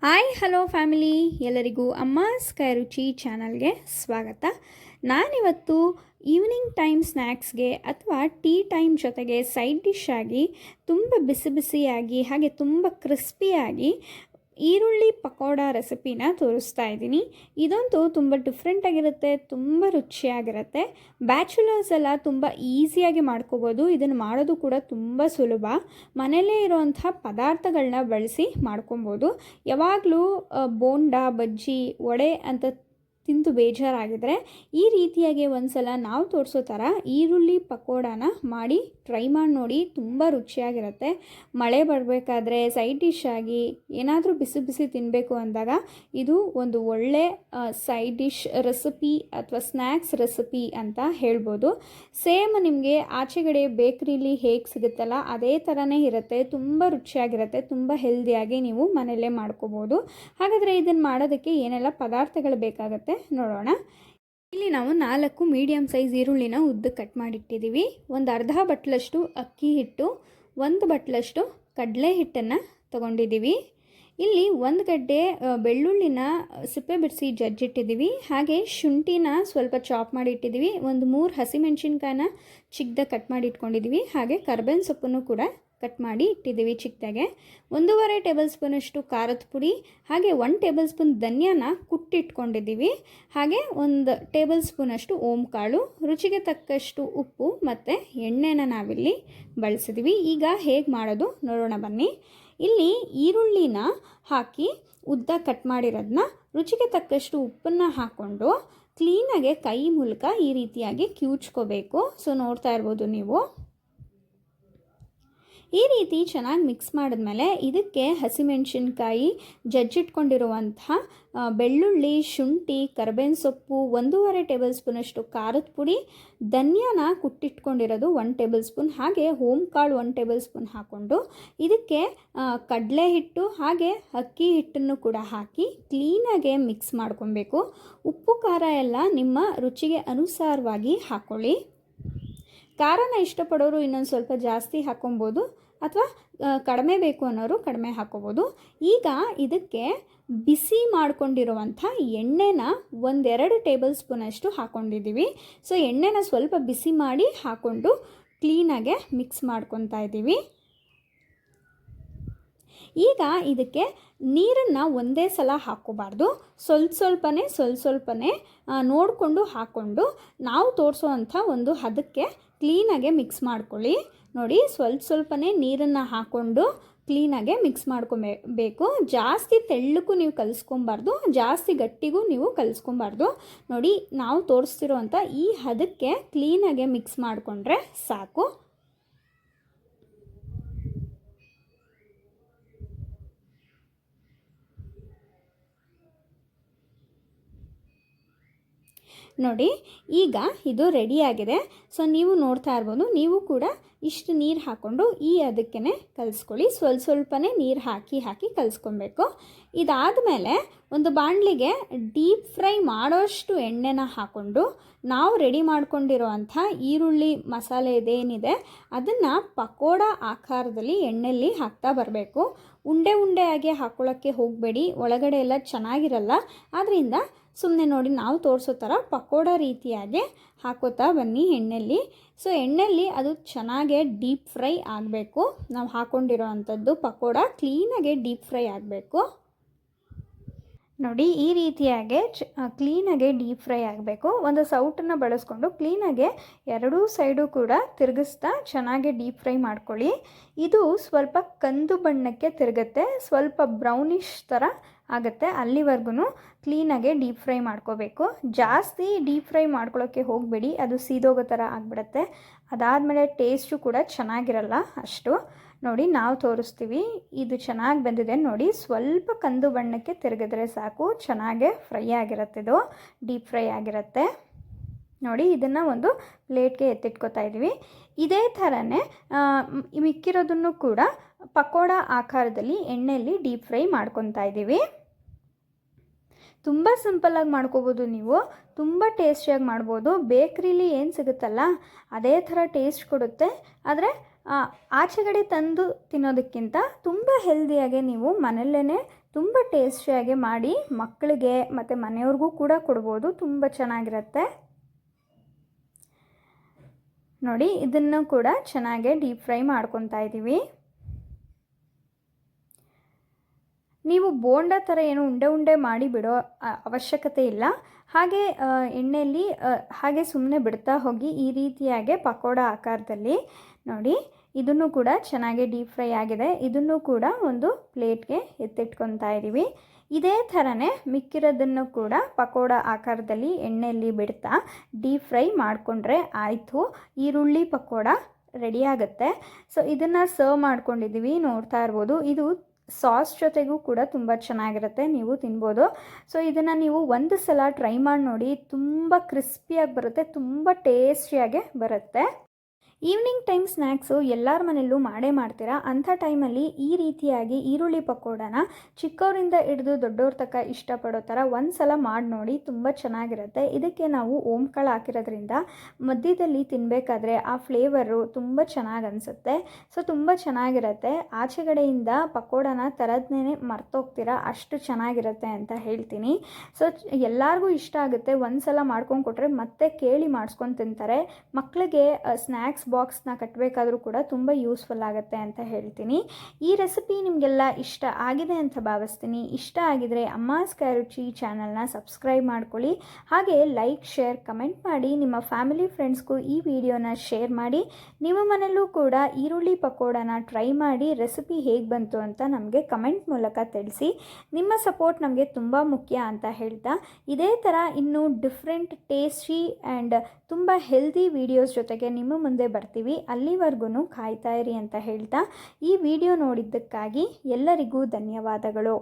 Hi hello family, ಎಲ್ಲರಿಗೂ ಅಮ್ಮಾಸ್ ಕೈ ರುಚಿ ಚಾನಲ್ಗೆ ಸ್ವಾಗತ. ನಾನಿವತ್ತು ಈವ್ನಿಂಗ್ ಟೈಮ್ ಸ್ನ್ಯಾಕ್ಸ್ಗೆ ಅಥವಾ ಟೀ ಟೈಮ್ ಜೊತೆಗೆ ಸೈಡ್ ಡಿಶ್ ಆಗಿ ತುಂಬ ಬಿಸಿ ಬಿಸಿಯಾಗಿ ಹಾಗೆ ತುಂಬ ಕ್ರಿಸ್ಪಿಯಾಗಿ ಈರುಳ್ಳಿ ಪಕೋಡ ರೆಸಿಪಿನ ತೋರಿಸ್ತಾ ಇದ್ದೀನಿ. ಇದಂತೂ ತುಂಬ ಡಿಫ್ರೆಂಟಾಗಿರುತ್ತೆ, ತುಂಬ ರುಚಿಯಾಗಿರುತ್ತೆ. ಬ್ಯಾಚುಲರ್ಸ್ ಎಲ್ಲ ತುಂಬ ಈಸಿಯಾಗಿ ಮಾಡ್ಕೋಬೋದು. ಇದನ್ನು ಮಾಡೋದು ಕೂಡ ತುಂಬ ಸುಲಭ. ಮನೆಯಲ್ಲೇ ಇರುವಂಥ ಪದಾರ್ಥಗಳನ್ನ ಬಳಸಿ ಮಾಡ್ಕೊಬೋದು. ಯಾವಾಗಲೂ ಬೋಂಡ, ಬಜ್ಜಿ, ವಡೆ ಅಂತ ತಿಂದು ಬೇಜಾರಾಗಿದ್ದರೆ ಈ ರೀತಿಯಾಗಿ ಒಂದ್ಸಲ ನಾವು ತೋರಿಸೋ ಥರ ಈರುಳ್ಳಿ ಪಕೋಡಾನ ಮಾಡಿ ಟ್ರೈ ಮಾಡಿ ನೋಡಿ. ತುಂಬ ರುಚಿಯಾಗಿರುತ್ತೆ. ಮಳೆ ಬರಬೇಕಾದ್ರೆ ಸೈಡ್ ಡಿಶ್ ಆಗಿ ಏನಾದರೂ ಬಿಸಿ ಬಿಸಿ ತಿನ್ನಬೇಕು ಅಂದಾಗ ಇದು ಒಂದು ಒಳ್ಳೆ ಸೈಡ್ ಡಿಶ್ ರೆಸಿಪಿ ಅಥವಾ ಸ್ನ್ಯಾಕ್ಸ್ ರೆಸಿಪಿ ಅಂತ ಹೇಳ್ಬೋದು. ಸೇಮ್ ನಿಮಗೆ ಆಚೆಗಡೆ ಬೇಕ್ರಿಲಿ ಹೇಗೆ ಸಿಗುತ್ತಲ್ಲ ಅದೇ ಥರನೇ ಇರುತ್ತೆ. ತುಂಬ ರುಚಿಯಾಗಿರುತ್ತೆ. ತುಂಬ ಹೆಲ್ದಿಯಾಗಿ ನೀವು ಮನೆಯಲ್ಲೇ ಮಾಡ್ಕೋಬೋದು. ಹಾಗಾದರೆ ಇದನ್ನು ಮಾಡೋದಕ್ಕೆ ಏನೆಲ್ಲ ಪದಾರ್ಥಗಳು ಬೇಕಾಗುತ್ತೆ ನೋಡೋಣ. ಇಲ್ಲಿ ನಾವು 4 ಮೀಡಿಯಮ್ ಸೈಜ್ ಈರುಳ್ಳಿನ ಉದ್ದಕ್ಕೆ ಕಟ್ ಮಾಡಿಟ್ಟಿದ್ದೀವಿ. ಒಂದು ಅರ್ಧ ಬಟ್ಲಷ್ಟು ಅಕ್ಕಿ ಹಿಟ್ಟು, 1 ಬಟ್ಲಷ್ಟು ಕಡಲೆ ಹಿಟ್ಟನ್ನು ತೊಗೊಂಡಿದ್ದೀವಿ. ಇಲ್ಲಿ 1 ಗಡ್ಡೆ ಬೆಳ್ಳುಳ್ಳಿನ ಸಿಪ್ಪೆ ಬಿಡಿಸಿ ಜಜ್ಜಿಟ್ಟಿದ್ದೀವಿ. ಹಾಗೆ ಶುಂಠಿನ ಸ್ವಲ್ಪ ಚಾಪ್ ಮಾಡಿ ಇಟ್ಟಿದ್ದೀವಿ. ಒಂದು 3 ಹಸಿಮೆಣಸಿನ್ಕಾಯಿನ ಚಿಕ್ಕದಾಗಿ ಕಟ್ ಮಾಡಿ ಇಟ್ಕೊಂಡಿದ್ದೀವಿ. ಹಾಗೆ ಕರ್ಬೇವಿನ ಸೊಪ್ಪನ್ನು ಕೂಡ ಕಟ್ ಮಾಡಿ ಇಟ್ಟಿದ್ದೀವಿ ಚಿಕ್ಕದಾಗೆ. 1.5 ಟೇಬಲ್ ಸ್ಪೂನಷ್ಟು ಖಾರದ ಪುಡಿ, ಹಾಗೆ 1 ಟೇಬಲ್ ಸ್ಪೂನ್ ಧನಿಯಾನ ಕುಟ್ಟಿಟ್ಕೊಂಡಿದ್ದೀವಿ. ಹಾಗೆ 1 ಟೇಬಲ್ ಸ್ಪೂನಷ್ಟು ಓಂಕಾಳು, ರುಚಿಗೆ ತಕ್ಕಷ್ಟು ಉಪ್ಪು ಮತ್ತು ಎಣ್ಣೆನ ನಾವಿಲ್ಲಿ ಬಳಸಿದ್ದೀವಿ. ಈಗ ಹೇಗೆ ಮಾಡೋದು ನೋಡೋಣ ಬನ್ನಿ. ಇಲ್ಲಿ ಈರುಳ್ಳಿನ ಹಾಕಿ ಉದ್ದ ಕಟ್ ಮಾಡಿರೋದನ್ನ ರುಚಿಗೆ ತಕ್ಕಷ್ಟು ಉಪ್ಪನ್ನು ಹಾಕ್ಕೊಂಡು ಕ್ಲೀನಾಗೆ ಕೈ ಮೂಲಕ ಈ ರೀತಿಯಾಗಿ ಕಿವುಚ್ಕೋಬೇಕು. ಸೊ ನೋಡ್ತಾ ಇರ್ಬೋದು ನೀವು. ಈ ರೀತಿ ಚೆನ್ನಾಗಿ ಮಿಕ್ಸ್ ಮಾಡಿದ್ಮೇಲೆ ಇದಕ್ಕೆ ಹಸಿಮೆಣಸಿನ್ಕಾಯಿ, ಜಜ್ಜಿಟ್ಕೊಂಡಿರುವಂತಹ ಬೆಳ್ಳುಳ್ಳಿ, ಶುಂಠಿ, ಕರ್ಬೇವಿನ ಸೊಪ್ಪು, 1.5 ಟೇಬಲ್ ಸ್ಪೂನಷ್ಟು ಖಾರದ ಪುಡಿ, ಧನಿಯಾನ ಕುಟ್ಟಿಟ್ಕೊಂಡಿರೋದು 1 ಟೇಬಲ್ ಸ್ಪೂನ್, ಹಾಗೆ ಓಂಕಾಳು 1 ಟೇಬಲ್ ಸ್ಪೂನ್ ಹಾಕ್ಕೊಂಡು ಇದಕ್ಕೆ ಕಡಲೆ ಹಿಟ್ಟು ಹಾಗೆ ಅಕ್ಕಿ ಹಿಟ್ಟನ್ನು ಕೂಡ ಹಾಕಿ ಕ್ಲೀನಾಗೆ ಮಿಕ್ಸ್ ಮಾಡ್ಕೊಬೇಕು. ಉಪ್ಪು ಖಾರ ಎಲ್ಲ ನಿಮ್ಮ ರುಚಿಗೆ ಅನುಸಾರವಾಗಿ ಹಾಕ್ಕೊಳ್ಳಿ. ಖಾರನ ಇಷ್ಟಪಡೋರು ಇನ್ನೊಂದು ಸ್ವಲ್ಪ ಜಾಸ್ತಿ ಹಾಕ್ಕೊಬೋದು ಅಥವಾ ಕಡಿಮೆ ಬೇಕು ಅನ್ನೋರು ಕಡಿಮೆ ಹಾಕ್ಕೋಬೋದು. ಈಗ ಇದಕ್ಕೆ ಬಿಸಿ ಮಾಡ್ಕೊಂಡಿರುವಂಥ ಎಣ್ಣೆನ 1-2 ಟೇಬಲ್ ಸ್ಪೂನಷ್ಟು ಹಾಕ್ಕೊಂಡಿದ್ದೀವಿ. ಸೊ ಎಣ್ಣೆನ ಸ್ವಲ್ಪ ಬಿಸಿ ಮಾಡಿ ಹಾಕ್ಕೊಂಡು ಕ್ಲೀನಾಗೆ ಮಿಕ್ಸ್ ಮಾಡ್ಕೊತಾ ಇದ್ದೀವಿ. ಈಗ ಇದಕ್ಕೆ ನೀರನ್ನು ಒಂದೇ ಸಲ ಹಾಕ್ಕೋಬಾರ್ದು. ಸ್ವಲ್ಪನೇ ನೋಡಿಕೊಂಡು ಹಾಕ್ಕೊಂಡು ನಾವು ತೋರಿಸೋವಂಥ ಒಂದು ಹದಕ್ಕೆ ಕ್ಲೀನಾಗೆ ಮಿಕ್ಸ್ ಮಾಡ್ಕೊಳ್ಳಿ. ನೋಡಿ, ಸ್ವಲ್ಪನೇ ನೀರನ್ನು ಹಾಕ್ಕೊಂಡು ಕ್ಲೀನಾಗೆ ಮಿಕ್ಸ್ ಮಾಡ್ಕೊಬೇಕು. ಜಾಸ್ತಿ ತೆಳ್ಳಕ್ಕೂ ನೀವು ಕಲಿಸ್ಕೊಬಾರ್ದು, ಜಾಸ್ತಿ ಗಟ್ಟಿಗೂ ನೀವು ಕಲಿಸ್ಕೊಬಾರ್ದು. ನೋಡಿ, ನಾವು ತೋರಿಸ್ತಿರೋವಂಥ ಈ ಹದಕ್ಕೆ ಕ್ಲೀನಾಗೆ ಮಿಕ್ಸ್ ಮಾಡಿಕೊಂಡ್ರೆ ಸಾಕು. ನೋಡಿ, ಈಗ ಇದು ರೆಡಿಯಾಗಿದೆ. ಸೊ ನೀವು ನೋಡ್ತಾ ಇರ್ಬೋದು. ನೀವು ಕೂಡ ಇಷ್ಟು ನೀರು ಹಾಕ್ಕೊಂಡು ಈ ಅದಕ್ಕೆ ಕಲಿಸ್ಕೊಳ್ಳಿ. ಸ್ವಲ್ಪನೇ ನೀರು ಹಾಕಿ ಕಲಿಸ್ಕೊಬೇಕು. ಇದಾದಮೇಲೆ ಒಂದು ಬಾಣಲಿಗೆ ಡೀಪ್ ಫ್ರೈ ಮಾಡೋಷ್ಟು ಎಣ್ಣೆನ ಹಾಕ್ಕೊಂಡು ನಾವು ರೆಡಿ ಮಾಡ್ಕೊಂಡಿರೋವಂಥ ಈರುಳ್ಳಿ ಮಸಾಲೆ ಇದೇನಿದೆ ಅದನ್ನು ಪಕೋಡ ಆಕಾರದಲ್ಲಿ ಎಣ್ಣೆಯಲ್ಲಿ ಹಾಕ್ತಾ ಬರಬೇಕು. ಉಂಡೆ ಹಾಕ್ಕೊಳ್ಳೋಕ್ಕೆ ಹೋಗಬೇಡಿ, ಒಳಗಡೆ ಎಲ್ಲ ಚೆನ್ನಾಗಿರಲ್ಲ. ಆದ್ದರಿಂದ ಸುಮ್ಮನೆ ನೋಡಿ ನಾವು ತೋರಿಸೋ ಥರ ಪಕೋಡ ರೀತಿಯಾಗಿ ಹಾಕೋತಾ ಬನ್ನಿ ಎಣ್ಣೆಯಲ್ಲಿ. ಸೊ ಎಣ್ಣೆಯಲ್ಲಿ ಅದು ಚೆನ್ನಾಗೆ ಡೀಪ್ ಫ್ರೈ ಆಗಬೇಕು. ನಾವು ಹಾಕ್ಕೊಂಡಿರೋ ಅಂಥದ್ದು ಪಕೋಡ ಕ್ಲೀನಾಗೆ ಡೀಪ್ ಫ್ರೈ ಆಗಬೇಕು. ನೋಡಿ, ಈ ರೀತಿಯಾಗಿ ಕ್ಲೀನಾಗೆ ಡೀಪ್ ಫ್ರೈ ಆಗಬೇಕು. ಒಂದು ಸೌಟನ್ನು ಬಳಸ್ಕೊಂಡು ಕ್ಲೀನಾಗೆ ಎರಡೂ ಸೈಡು ಕೂಡ ತಿರುಗಿಸ್ತಾ ಚೆನ್ನಾಗಿ ಡೀಪ್ ಫ್ರೈ ಮಾಡ್ಕೊಳ್ಳಿ. ಇದು ಸ್ವಲ್ಪ ಕಂದು ಬಣ್ಣಕ್ಕೆ ತಿರುಗುತ್ತೆ, ಸ್ವಲ್ಪ ಬ್ರೌನಿಷ್ ಥರ ಆಗುತ್ತೆ. ಅಲ್ಲಿವರೆಗೂ ಕ್ಲೀನಾಗೆ ಡೀಪ್ ಫ್ರೈ ಮಾಡ್ಕೋಬೇಕು. ಜಾಸ್ತಿ ಡೀಪ್ ಫ್ರೈ ಮಾಡ್ಕೊಳ್ಳೋಕ್ಕೆ ಹೋಗಬೇಡಿ, ಅದು ಸೀದೋಗೋ ಥರ ಆಗಿಬಿಡುತ್ತೆ. ಅದಾದಮೇಲೆ ಟೇಸ್ಟು ಕೂಡ ಚೆನ್ನಾಗಿರಲ್ಲ ಅಷ್ಟು. ನೋಡಿ, ನಾವು ತೋರಿಸ್ತೀವಿ. ಇದು ಚೆನ್ನಾಗಿ ಬಂದಿದೆ ನೋಡಿ. ಸ್ವಲ್ಪ ಕಂದು ಬಣ್ಣಕ್ಕೆ ತಿರುಗಿದ್ರೆ ಸಾಕು, ಚೆನ್ನಾಗೆ ಫ್ರೈ ಆಗಿರುತ್ತೆ. ಇದು ಡೀಪ್ ಫ್ರೈ ಆಗಿರುತ್ತೆ. ನೋಡಿ, ಇದನ್ನು ಒಂದು ಪ್ಲೇಟ್ಗೆ ಎತ್ತಿಟ್ಕೊತಾ ಇದ್ದೀವಿ. ಇದೇ ಥರನೇ ಮಿಕ್ಕಿರೋದನ್ನು ಕೂಡ ಪಕೋಡ ಆಕಾರದಲ್ಲಿ ಎಣ್ಣೆಯಲ್ಲಿ ಡೀಪ್ ಫ್ರೈ ಮಾಡ್ಕೊತಾ ಇದ್ದೀವಿ. ತುಂಬ ಸಿಂಪಲ್ಲಾಗಿ ಮಾಡ್ಕೋಬೋದು ನೀವು, ತುಂಬ ಟೇಸ್ಟಿಯಾಗಿ ಮಾಡ್ಬೋದು. ಬೇಕ್ರಿಲಿ ಏನು ಸಿಗುತ್ತಲ್ಲ ಅದೇ ಥರ ಟೇಸ್ಟ್ ಕೊಡುತ್ತೆ. ಆದರೆ ಆಚೆಗಡೆ ತಂದು ತಿನ್ನೋದಕ್ಕಿಂತ ತುಂಬ ಹೆಲ್ದಿಯಾಗೆ ನೀವು ಮನೆಯಲ್ಲೇ ತುಂಬ ಟೇಸ್ಟಿಯಾಗಿ ಮಾಡಿ ಮಕ್ಕಳಿಗೆ ಮತ್ತು ಮನೆಯವ್ರಿಗೂ ಕೂಡ ಕೊಡ್ಬೋದು. ತುಂಬ ಚೆನ್ನಾಗಿರುತ್ತೆ. ನೋಡಿ, ಇದನ್ನು ಕೂಡ ಚೆನ್ನಾಗಿ ಡೀಪ್ ಫ್ರೈ ಮಾಡ್ಕೊತಾ ಇದ್ದೀವಿ. ನೀವು ಬೋಂಡ ಥರ ಏನು ಉಂಡೆ ಉಂಡೆ ಮಾಡಿ ಬಿಡೋ ಅವಶ್ಯಕತೆ ಇಲ್ಲ. ಹಾಗೆ ಎಣ್ಣೆಯಲ್ಲಿ ಹಾಗೆ ಸುಮ್ಮನೆ ಬಿಡ್ತಾ ಹೋಗಿ ಈ ರೀತಿಯಾಗಿ ಪಕೋಡ ಆಕಾರದಲ್ಲಿ ನೋಡಿ, ಇದನ್ನು ಕೂಡ ಚೆನ್ನಾಗಿ ಡೀಪ್ ಫ್ರೈ ಆಗಿದೆ. ಇದನ್ನು ಕೂಡ ಒಂದು ಪ್ಲೇಟ್ಗೆ ಎತ್ತಿಟ್ಕೊತಾ ಇದ್ದೀವಿ. ಇದೇ ಥರನೇ ಮಿಕ್ಕಿರೋದನ್ನು ಕೂಡ ಪಕೋಡ ಆಕಾರದಲ್ಲಿ ಎಣ್ಣೆಯಲ್ಲಿ ಬಿಡ್ತಾ ಡೀಪ್ ಫ್ರೈ ಮಾಡಿಕೊಂಡ್ರೆ ಆಯಿತು. ಈರುಳ್ಳಿ ಪಕೋಡ ರೆಡಿಯಾಗುತ್ತೆ. ಸೊ ಇದನ್ನು ಸರ್ವ್ ಮಾಡ್ಕೊಂಡಿದ್ದೀವಿ, ನೋಡ್ತಾ ಇರ್ಬೋದು. ಇದು ಸಾಸ್ ಜೊತೆಗೂ ಕೂಡ ತುಂಬ ಚೆನ್ನಾಗಿರುತ್ತೆ, ನೀವು ತಿನ್ಬೋದು. ಸೊ ಇದನ್ನು ನೀವು ಒಂದು ಸಲ ಟ್ರೈ ಮಾಡಿ ನೋಡಿ, ತುಂಬ ಕ್ರಿಸ್ಪಿಯಾಗಿ ಬರುತ್ತೆ, ತುಂಬ ಟೇಸ್ಟಿಯಾಗೆ ಬರುತ್ತೆ. ಈವ್ನಿಂಗ್ ಟೈಮ್ ಸ್ನ್ಯಾಕ್ಸು ಎಲ್ಲರ ಮನೆಯಲ್ಲೂ ಮಾಡೇ ಮಾಡ್ತೀರಾ. ಅಂಥ ಟೈಮಲ್ಲಿ ಈ ರೀತಿಯಾಗಿ ಈರುಳ್ಳಿ ಪಕೋಡನ ಚಿಕ್ಕವರಿಂದ ಹಿಡಿದು ದೊಡ್ಡವ್ರ ತನಕ ಇಷ್ಟಪಡೋ ಥರ ಒಂದು ಸಲ ಮಾಡಿ ನೋಡಿ, ತುಂಬ ಚೆನ್ನಾಗಿರುತ್ತೆ. ಇದಕ್ಕೆ ನಾವು ಓಂಕಾಳು ಹಾಕಿರೋದ್ರಿಂದ ಮಧ್ಯದಲ್ಲಿ ತಿನ್ನಬೇಕಾದ್ರೆ ಆ ಫ್ಲೇವರು ತುಂಬ ಚೆನ್ನಾಗಿ ಅನಿಸುತ್ತೆ. ಸೊ ತುಂಬ ಚೆನ್ನಾಗಿರುತ್ತೆ. ಆಚೆಗಡೆಯಿಂದ ಪಕೋಡನ ತರದ್ನೇ ಮರ್ತೋಗ್ತೀರಾ, ಅಷ್ಟು ಚೆನ್ನಾಗಿರುತ್ತೆ ಅಂತ ಹೇಳ್ತೀನಿ. ಸೊ ಎಲ್ಲರಿಗೂ ಇಷ್ಟ ಆಗುತ್ತೆ. ಒಂದು ಸಲ ಮಾಡ್ಕೊಂಡು ಕೊಟ್ಟರೆ ಮತ್ತೆ ಕೇಳಿ ಮಾಡಿಸ್ಕೊಂಡು ತಿಂತಾರೆ. ಮಕ್ಕಳಿಗೆ ಸ್ನ್ಯಾಕ್ಸ್ ಬಾಕ್ಸ್ನ ಕಟ್ಟಬೇಕಾದ್ರೂ ಕೂಡ ತುಂಬ ಯೂಸ್ಫುಲ್ ಆಗುತ್ತೆ ಅಂತ ಹೇಳ್ತೀನಿ. ಈ ರೆಸಿಪಿ ನಿಮಗೆಲ್ಲ ಇಷ್ಟ ಆಗಿದೆ ಅಂತ ಭಾವಿಸ್ತೀನಿ. ಇಷ್ಟ ಆಗಿದರೆ ಅಮ್ಮಾಸ್ ಕೈ ರುಚಿ ಚಾನಲ್ನ ಸಬ್ಸ್ಕ್ರೈಬ್ ಮಾಡ್ಕೊಳ್ಳಿ. ಹಾಗೆ ಲೈಕ್, ಶೇರ್, ಕಮೆಂಟ್ ಮಾಡಿ. ನಿಮ್ಮ ಫ್ಯಾಮಿಲಿ ಫ್ರೆಂಡ್ಸ್ಗೂ ಈ ವಿಡಿಯೋನ ಶೇರ್ ಮಾಡಿ. ನಿಮ್ಮ ಮನೆಯಲ್ಲೂ ಕೂಡ ಈರುಳ್ಳಿ ಪಕೋಡನ ಟ್ರೈ ಮಾಡಿ ರೆಸಿಪಿ ಹೇಗೆ ಬಂತು ಅಂತ ನಮಗೆ ಕಮೆಂಟ್ ಮೂಲಕ ತಿಳಿಸಿ. ನಿಮ್ಮ ಸಪೋರ್ಟ್ ನಮಗೆ ತುಂಬ ಮುಖ್ಯ ಅಂತ ಹೇಳ್ತಾ, ಇದೇ ಥರ ಇನ್ನೂ ಡಿಫ್ರೆಂಟ್, ಟೇಸ್ಟಿ ಆ್ಯಂಡ್ ತುಂಬ ಹೆಲ್ದಿ ವಿಡಿಯೋಸ್ ಜೊತೆಗೆ ನಿಮ್ಮ ಮುಂದೆ ಬರ್ತೀವಿ. ಅಲ್ಲಿವರೆಗೂ ಕಾಯ್ತಾ ಇರಿ ಅಂತ ಹೇಳ್ತಾ ಈ ವಿಡಿಯೋ ನೋಡಿದ್ದಕ್ಕಾಗಿ ಎಲ್ಲರಿಗೂ ಧನ್ಯವಾದಗಳು.